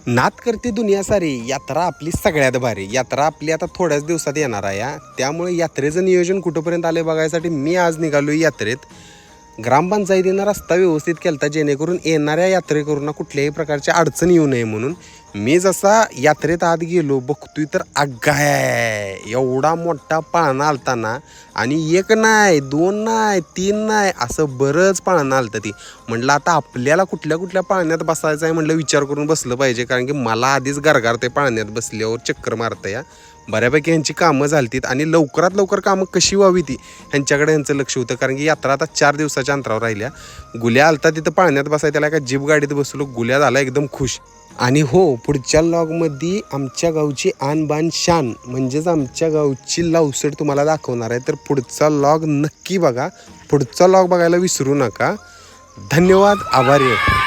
नात करते दुनिया सारी, यात्रा आपली सगळ्यात भारी. यात्रा आपली आता थोड्याच दिवसात येणार आहे त्यामुळे यात्रेचं नियोजन कुठंपर्यंत आले बघायसाठी मी आज निघालो यात्रेत. ग्रामपंचायतीनं रस्ता व्यवस्थित केला जेणेकरून येणाऱ्या यात्रेकरूंना कुठल्याही प्रकारची अडचण येऊ नये म्हणून. मी जसा यात्रेत आत गेलो बघतोय तर अगाय एवढा मोठा पाळणा आलता ना, आणि एक नाही, दोन नाही, तीन नाही, असं बरंच पाळणं आलतं ती. म्हटलं आता आपल्याला कुठल्या कुठल्या पाळण्यात बसायचं आहे म्हटलं, विचार करून बसलं पाहिजे, कारण की मला आधीच गरगार ते पाळण्यात बसल्यावर चक्कर मारतं या. बऱ्यापैकी ह्यांची कामं झालतीत आणि लवकरात लवकर कामं कशी व्हावी ती ह्यांच्याकडे ह्यांचं लक्ष होतं, कारण की यात्रा आता 4 दिवसाच्या अंतरावर राहिल्या. गुल्या आलता तिथं पाळण्यात बसाय, त्याला एका जीप गाडीत बसलो. गुल्या झाला एकदम खुश. आणि हो, पुढच्या लॉगमध्ये आमच्या गावची आन बान शान म्हणजेच आमच्या गावची लावसड तुम्हाला दाखवणार आहे. तर पुढचा लॉग नक्की बघा. पुढचा लॉग बघायला विसरू नका. धन्यवाद. आभारी आहे.